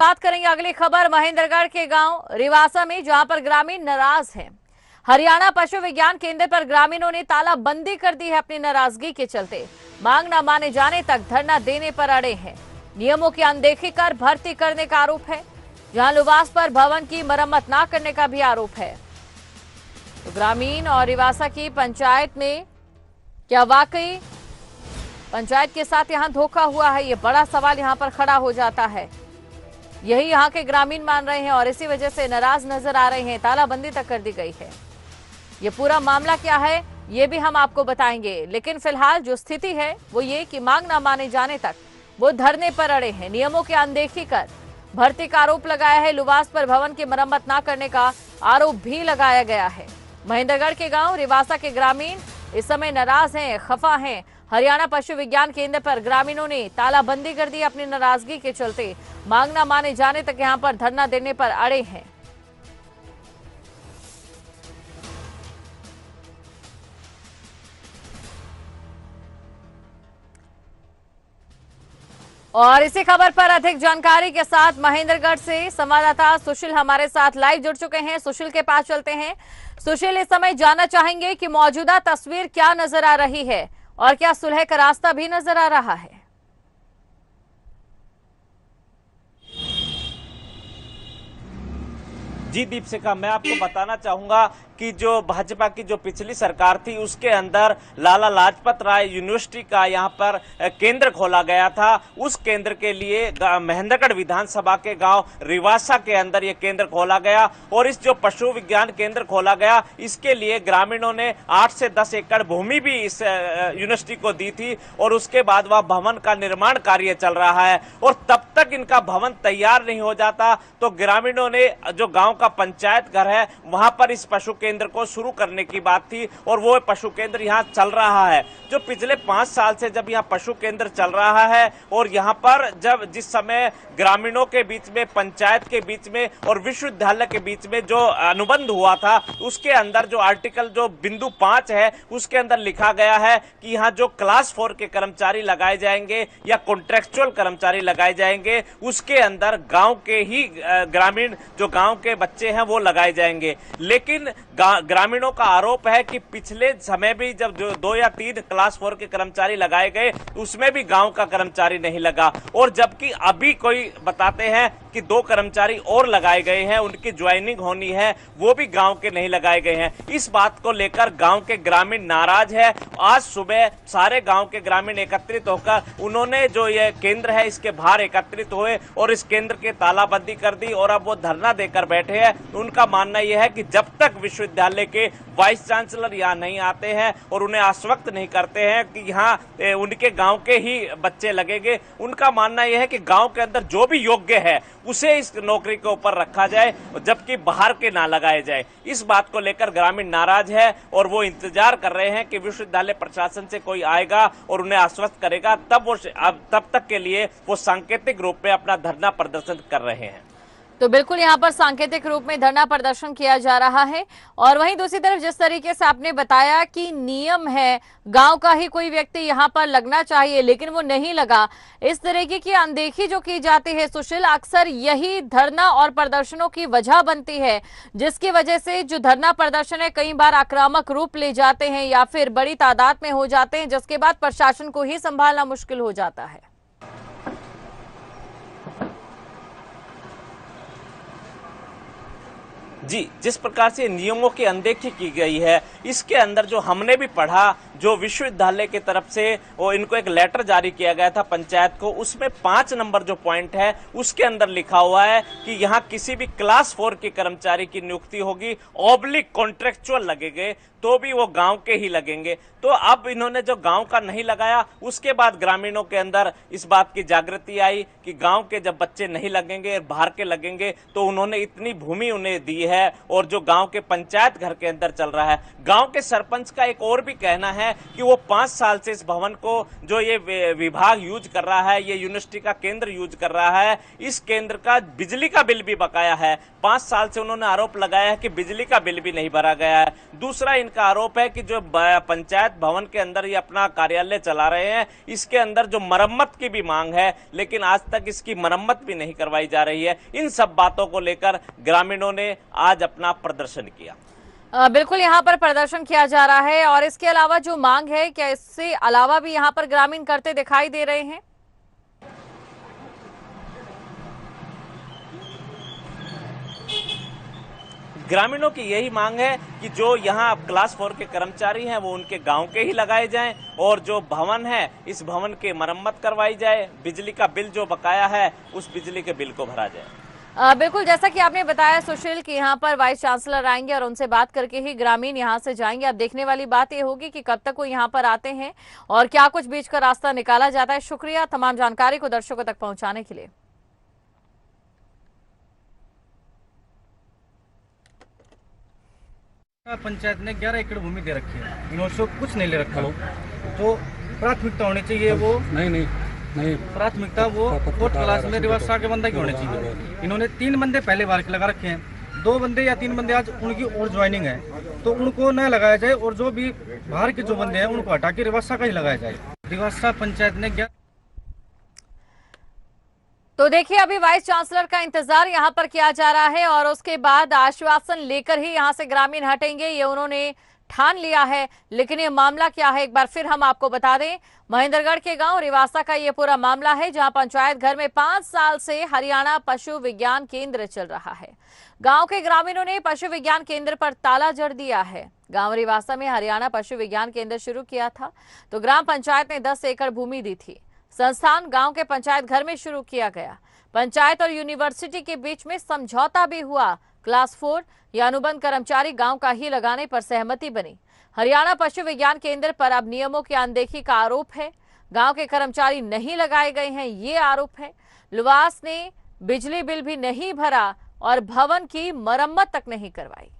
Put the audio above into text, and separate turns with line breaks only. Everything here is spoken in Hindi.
बात करेंगे अगली खबर महेंद्रगढ़ के गांव रिवासा में, जहां पर ग्रामीण नाराज हैं। हरियाणा पशु विज्ञान केंद्र पर ग्रामीणों ने तालाबंदी कर दी है अपनी नाराजगी के चलते। मांग न माने जाने तक धरना देने पर अड़े हैं। नियमों की अनदेखी कर भर्ती करने का आरोप है, जहां लुवास पर भवन की मरम्मत न करने का भी आरोप है। तो ग्रामीण और रिवासा की पंचायत में क्या वाकई पंचायत के साथ यहां धोखा हुआ है? ये बड़ा सवाल यहां पर खड़ा हो जाता है। यही यहाँ के ग्रामीण मान रहे हैं और इसी वजह से नाराज नजर आ रहे हैं। तालाबंदी तक कर दी गई है। ये पूरा मामला क्या है ये भी हम आपको बताएंगे, लेकिन फिलहाल जो स्थिति है वो ये कि मांग न माने जाने तक वो धरने पर अड़े हैं। नियमों की अनदेखी कर भर्ती का आरोप लगाया है। लुवास पर भवन की मरम्मत न करने का आरोप भी लगाया गया है। महेंद्रगढ़ के गांव रिवासा के ग्रामीण इस समय नाराज हैं, खफा हैं। हरियाणा पशु विज्ञान केंद्र पर ग्रामीणों ने तालाबंदी कर दी अपनी नाराजगी के चलते। मांग न माने जाने तक यहां पर धरना देने पर अड़े हैं। और इसी खबर पर अधिक जानकारी के साथ महेंद्रगढ़ से संवाददाता सुशील हमारे साथ लाइव जुड़ चुके हैं। सुशील के पास चलते हैं। सुशील, इस समय जानना चाहेंगे कि मौजूदा तस्वीर क्या नजर आ रही है और क्या सुलह का रास्ता भी नजर आ रहा है?
जी दीपशिखा, मैं आपको बताना चाहूंगा कि जो भाजपा की जो पिछली सरकार थी उसके अंदर लाला लाजपत राय यूनिवर्सिटी का यहाँ पर केंद्र खोला गया था। उस केंद्र के लिए महेंद्रगढ़ विधानसभा के गांव रिवासा के अंदर ये केंद्र खोला गया और इस जो पशु विज्ञान केंद्र खोला गया इसके लिए ग्रामीणों ने 8 से 10 एकड़ भूमि भी इस यूनिवर्सिटी को दी थी और उसके बाद वह भवन का निर्माण कार्य चल रहा है और तब तक इनका भवन तैयार नहीं हो जाता तो ग्रामीणों ने जो गाँव का पंचायत घर है वहां पर इस पशु केंद्र को शुरू करने की बात थी और वो पशु केंद्र यहाँ चल रहा है। जो पिछले 5 साल से जब यहाँ पशु केंद्र चल रहा है और यहाँ पर जब जिस समय ग्रामीणों के बीच में, पंचायत के बीच में और विश्वविद्यालय के बीच में जो अनुबंध हुआ था उसके अंदर जो आर्टिकल जो बिंदु 5 है उसके अंदर लिखा गया है कि यहाँ जो क्लास 4 के कर्मचारी लगाए जाएंगे या कॉन्ट्रेक्चुअल कर्मचारी लगाए जाएंगे उसके अंदर गांव के ही ग्रामीण जो गांव के बच्चे हैं वो लगाए जाएंगे। लेकिन ग्रामीणों का आरोप है कि पिछले समय भी जब 2 या 3 क्लास 4 के कर्मचारी लगाए गए उसमें भी गांव का कर्मचारी नहीं लगा और जबकि अभी कोई बताते हैं कि 2 कर्मचारी और लगाए गए हैं, उनकी ज्वाइनिंग होनी है, वो भी गांव के नहीं लगाए गए हैं। इस बात को लेकर गांव के ग्रामीण नाराज है। आज सुबह सारे गांव के ग्रामीण एकत्रित होकर उन्होंने जो ये केंद्र है इसके बाहर एकत्रित हुए और इस केंद्र की तालाबंदी कर दी और अब वो धरना देकर बैठे हैं। उनका मानना यह है कि जब तक विश्वविद्यालय के वाइस चांसलर यहाँ नहीं आते हैं और उन्हें आश्वस्त नहीं करते हैं कि यहाँ उनके गांव के ही बच्चे लगेंगे, उनका मानना यह है कि गांव के अंदर जो भी योग्य है उसे इस नौकरी के ऊपर रखा जाए जबकि बाहर के ना लगाए जाए। इस बात को लेकर ग्रामीण नाराज है और वो इंतजार कर रहे हैं कि विश्वविद्यालय प्रशासन से कोई आएगा और उन्हें आश्वस्त करेगा, तब तक के लिए वो सांकेतिक रूप में अपना धरना प्रदर्शन कर रहे हैं।
तो बिल्कुल यहाँ पर सांकेतिक रूप में धरना प्रदर्शन किया जा रहा है और वहीं दूसरी तरफ जिस तरीके से आपने बताया कि नियम है, गांव का ही कोई व्यक्ति यहाँ पर लगना चाहिए लेकिन वो नहीं लगा, इस तरीके की अनदेखी जो की जाती है सुशील, अक्सर यही धरना और प्रदर्शनों की वजह बनती है, जिसकी वजह से जो धरना प्रदर्शन है कई बार आक्रामक रूप ले जाते हैं या फिर बड़ी तादाद में हो जाते हैं, जिसके बाद प्रशासन को ही संभालना मुश्किल हो जाता है।
जी, जिस प्रकार से नियमों की अनदेखी की गई है इसके अंदर जो हमने भी पढ़ा, जो विश्वविद्यालय की तरफ से वो इनको एक लेटर जारी किया गया था पंचायत को, उसमें 5 नंबर जो पॉइंट है उसके अंदर लिखा हुआ है कि यहाँ किसी भी क्लास 4 के कर्मचारी की नियुक्ति होगी, ऑब्लिक कॉन्ट्रेक्चुअल लगेंगे तो भी वो गांव के ही लगेंगे। तो अब इन्होंने जो गांव का नहीं लगाया उसके बाद ग्रामीणों के अंदर इस बात की जागृति आई कि गांव के जब बच्चे नहीं लगेंगे, बाहर के लगेंगे, तो उन्होंने इतनी भूमि उन्हें दी है है और जो गांव के पंचायत घर के अंदर चल रहा है। गांव के सरपंच का एक और भी कहना है कि वो 5 साल से इस भवन को जो ये विभाग यूज कर रहा है, ये यूनिवर्सिटी का केंद्र यूज कर रहा है, इस केंद्र का बिजली का बिल भी बकाया है। 5 साल से उन्होंने आरोप लगाया है कि बिजली का बिल भी नहीं भरा गया है। दूसरा इनका आरोप है कि जो पंचायत भवन के अंदर ये अपना कार्यालय चला रहे हैं, इसके अंदर जो मरम्मत की भी मांग है, लेकिन आज तक इसकी मरम्मत भी नहीं करवाई जा रही है। इन सब बातों को लेकर ग्रामीणों ने आज अपना प्रदर्शन किया।
बिल्कुल यहाँ पर प्रदर्शन किया जा रहा है। और इसके अलावा जो मांग है, क्या इससे अलावा भी यहाँ पर ग्रामीण करते दिखाई दे रहे हैं?
ग्रामीणों की यही मांग है कि जो यहाँ क्लास 4 के कर्मचारी हैं वो उनके गांव के ही लगाए जाएं और जो भवन है इस भवन की मरम्मत करवाई जाए। बिजली का बिल जो बकाया है उस बिजली के बिल को भरा जाए।
बिल्कुल, जैसा कि आपने बताया सुशील कि यहाँ पर वाइस चांसलर आएंगे और उनसे बात करके ही ग्रामीण यहाँ से जाएंगे। अब देखने वाली बात ये होगी कि कब तक वो यहाँ पर आते हैं और क्या कुछ बीच का रास्ता निकाला जाता है। शुक्रिया तमाम जानकारी को दर्शकों तक पहुँचाने के लिए।
पंचायत ने 11 एकड़ भूमि दे रखी है, इन्होंने कुछ नहीं ले रखा। जो प्राथमिकता होनी चाहिए वो नहीं प्राथमिकता वो 4th क्लास में रिवर्सा के बंदा की होनी चाहिए। इन्होंने 3 बंदे पहले बार के लगा रखे हैं, 2 बंदे या 3 बंदे आज उनकी और ज्वाइनिंग है, तो उनको न लगाया जाए और जो भी बाहर के जो बंदे हैं उनको हटा के रिवर्सा का ही लगाया जाए। रिवर्सा पंचायत ने
तो देखिए, अभी वाइस चांसलर का इंतजार यहाँ पर किया जा रहा है और उसके बाद आश्वासन लेकर ही यहाँ से ग्रामीण हटेंगे, ये उन्होंने ठान लिया है। लेकिन ये मामला क्या है, एक बार फिर हम आपको बता दें। महेंद्रगढ़ के गांव रिवासा का ये पूरा मामला है, जहां पंचायत घर में 5 साल से हरियाणा पशु विज्ञान केंद्र चल रहा है। गांव के ग्रामीणों ने पशु विज्ञान केंद्र पर ताला जड़ दिया है। गांव रिवासा में हरियाणा पशु विज्ञान केंद्र शुरू किया था तो ग्राम पंचायत ने 10 एकड़ भूमि दी थी। संस्थान गांव के पंचायत घर में शुरू किया गया। पंचायत और यूनिवर्सिटी के बीच में समझौता भी हुआ। क्लास 4 या अनुबंध कर्मचारी गांव का ही लगाने पर सहमति बनी। हरियाणा पशु विज्ञान केंद्र पर अब नियमों की अनदेखी का आरोप है। गांव के कर्मचारी नहीं लगाए गए हैं, ये आरोप है। लुवास ने बिजली बिल भी नहीं भरा और भवन की मरम्मत तक नहीं करवाई।